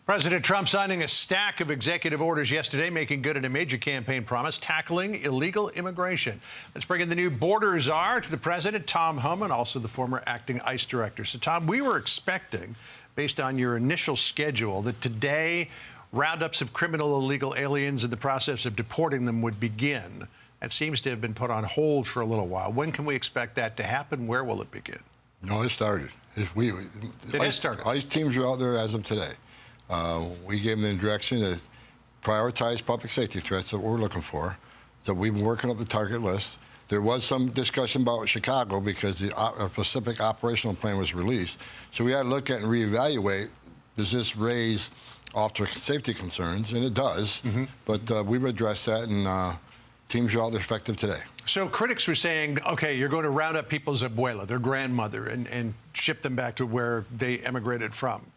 President Trump signing a stack of executive orders yesterday, making good on a major campaign promise, tackling illegal immigration. Let's bring in the new border czar to the president, Tom Homan, also the former acting ICE director. So, Tom, we were expecting, based on your initial schedule, that today roundups of criminal illegal aliens and the process of deporting them would begin. That seems to have been put on hold for a little while. When can we expect that to happen? Where will it begin? No, it started. It has started. ICE teams are out there as of today. We gave them the direction to prioritize public safety threats that we're looking for. So we've been working up the target list. There was some discussion about Chicago because the specific operational plan was released. So we had to look at and reevaluate, does this raise officer safety concerns? And it does. But we've addressed that, and teams are out there effective today. So critics were saying, okay, you're going to round up people's abuela, their grandmother, and ship them back to where they emigrated from.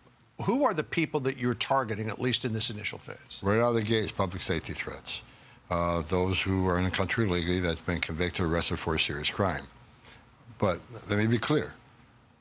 Who are the people that you're targeting, at least in this initial phase? Right out of the gates, public safety threats. Those who are in the country illegally that's been convicted or arrested for a serious crime. But let me be clear.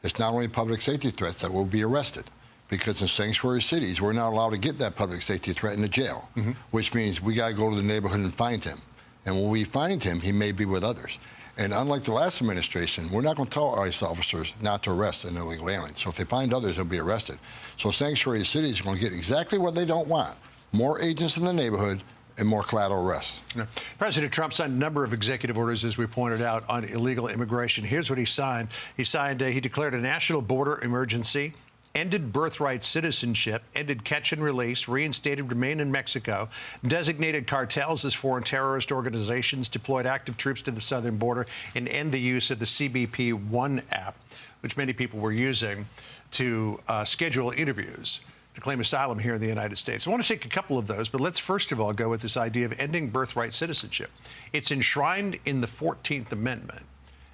It's not only public safety threats that will be arrested, because in sanctuary cities, we're not allowed to get that public safety threat in the jail, which means we got to go to the neighborhood and find him. And when we find him, he may be with others. And unlike the last administration, we're not going to tell ICE officers not to arrest an illegal alien. So if they find others, they'll be arrested. So sanctuary cities are going to get exactly what they don't want: more agents in the neighborhood and more collateral arrests. Yeah. President Trump signed a number of executive orders, as we pointed out, on illegal immigration. Here's what he signed. He declared a national border emergency, ended birthright citizenship, ended catch and release, reinstated remain in Mexico, designated cartels as foreign terrorist organizations, deployed active troops to the southern border, and end the use of the CBP One app, which many people were using to schedule interviews to claim asylum here in the United States. I want to take a couple of those, but let's first of all go with this idea of ending birthright citizenship. It's enshrined in the 14th Amendment.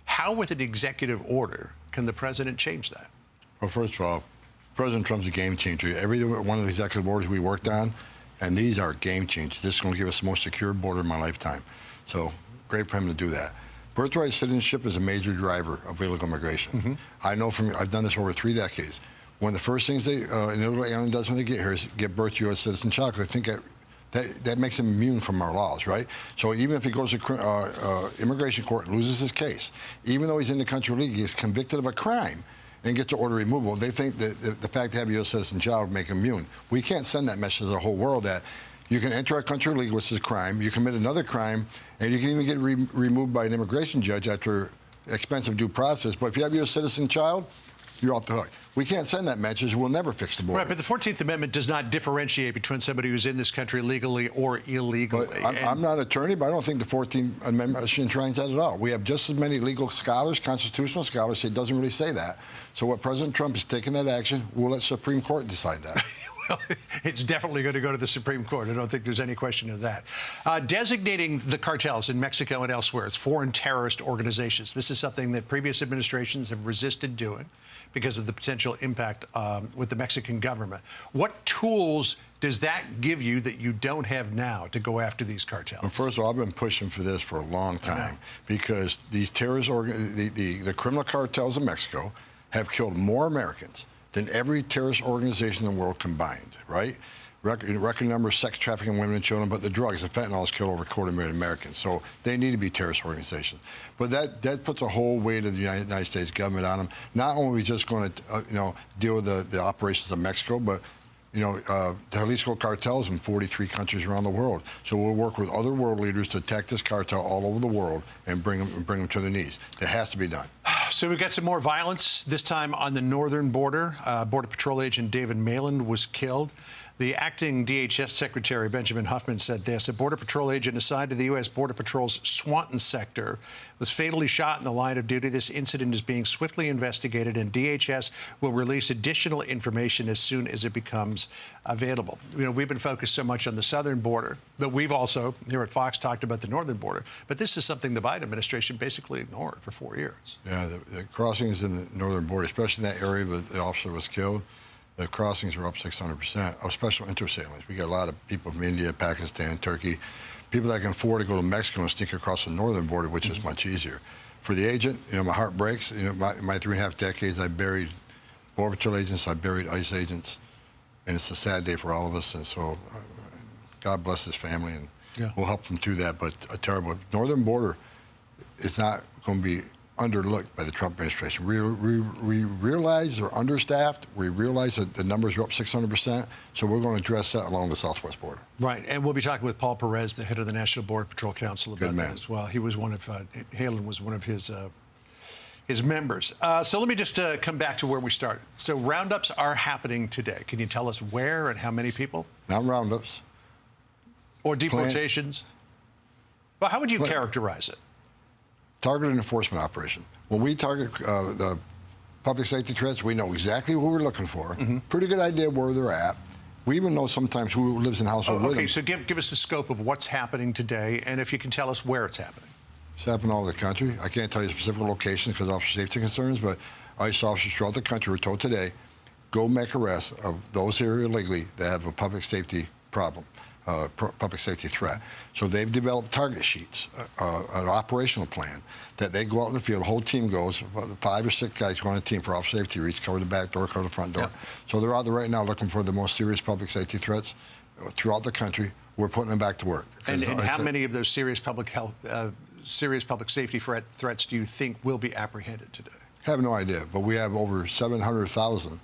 How, with an executive order, can the president change that? Well, first of all, President Trump's a game changer. Every one of the executive orders we worked on, and these are game changers. This is going to give us the most secure border in my lifetime. So great for him to do that. Birthright citizenship is a major driver of illegal immigration. I know I've done this for over 3 decades. One of the first things an illegal alien does when they get here is get birth to U.S. citizen child, because I think that makes him immune from our laws, right? So even if he goes to immigration court and loses his case, even though he's in the country illegally, he's convicted of a crime and gets to order removal, they think that the fact to have a U.S. citizen child would make him immune. We can't send that message to the whole world that you can enter our country illegally, which is a crime, you commit another crime, and you can even get removed by an immigration judge after expensive due process. But if you have a U.S. citizen child, you're off the hook. We can't send that message. We'll never fix the border. Right, but the 14th Amendment does not differentiate between somebody who's in this country legally or illegally. I'm not an attorney, but I don't think the 14th Amendment enshrines that at all. We have just as many legal scholars, constitutional scholars, say it doesn't really say that. So what President Trump is taking that action, we'll let Supreme Court decide that. Well, it's definitely going to go to the Supreme Court. I don't think there's any question of that. Designating the cartels in Mexico and elsewhere as foreign terrorist organizations. This is something that previous administrations have resisted doing because of the potential impact with the Mexican government. What tools does that give you that you don't have now to go after these cartels? Well, first of all, I've been pushing for this for a long time because these terrorist the criminal cartels in Mexico have killed more Americans than every terrorist organization in the world combined, right? Record number of sex trafficking women and children, but the drugs, the fentanyl, has killed over 250,000 Americans. So they need to be terrorist organizations. But that puts a whole weight of the United States government on them. Not only are we just going to, deal with the operations of Mexico, but the Jalisco cartels in 43 countries around the world. So we'll work with other world leaders to attack this cartel all over the world and bring them to their knees. It has to be done. So we've got some more violence, this time on the northern border. Border Patrol agent David Malan was killed. The acting DHS Secretary, Benjamin Huffman, said this: a Border Patrol agent assigned to the U.S. Border Patrol's Swanton sector was fatally shot in the line of duty. This incident is being swiftly investigated, and DHS will release additional information as soon as it becomes available. We've been focused so much on the southern border, but we've also, here at Fox, talked about the northern border. But this is something the Biden administration basically ignored for 4 years. Yeah, the crossings in the northern border, especially in that area where the officer was killed, the crossings are up 600% of special interest sailings. We got a lot of people from India, Pakistan, Turkey, people that can afford to go to Mexico and sneak across the northern border, which is much easier. For the agent, my heart breaks. My 3.5 decades, I buried Border Patrol agents, I buried ICE agents. and it's a sad day for all of us. And so, God bless his family, and we'll help them through that. But a terrible northern border is not going to be underlooked by the Trump administration. We realize they're understaffed. We realize that the numbers are up 600%. So we're going to address that along the southwest border. Right, and we'll be talking with Paul Perez, the head of the National Border Patrol Council, about that as well. He was one of Halen was one of his members. So let me just come back to where we started. So roundups are happening today. Can you tell us where and how many people? Not roundups. Or deportations? Well, how would you characterize it? Targeted enforcement operation. When we target the public safety threats, we know exactly who we're looking for. Pretty good idea where they're at. We even know sometimes who lives in the household with them. Okay, so give us the scope of what's happening today, and if you can tell us where it's happening. It's happening all over the country. I can't tell you specific locations because of officer safety concerns, but ICE officers throughout the country were told today, go make arrests of those here illegally that have a public safety problem. Public safety threat. So they've developed target sheets, an operational plan that they go out in the field. The whole team goes, 5 or 6 guys go on a team for officer safety reach, cover the back door, cover the front door. So they're out there right now looking for the most serious public safety threats throughout the country. We're putting them back to work. And how many of those serious public health, serious public safety threats do you think will be apprehended today? I have no idea, but we have over 700,000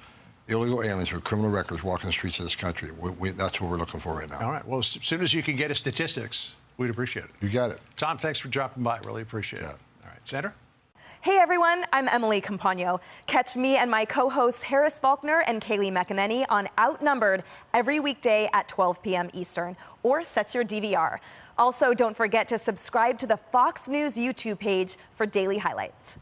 illegal aliens with criminal records walking the streets of this country. That's what we're looking for right now. All right. Well, as soon as you can get us statistics, we'd appreciate it. You got it. Tom, thanks for dropping by. Really appreciate it. All right. Senator? Hey, everyone. I'm Emily Campagno. Catch me and my co-hosts Harris Faulkner and Kaylee McEnany on Outnumbered every weekday at 12 p.m. Eastern, or set your DVR. Also, don't forget to subscribe to the Fox News YouTube page for daily highlights.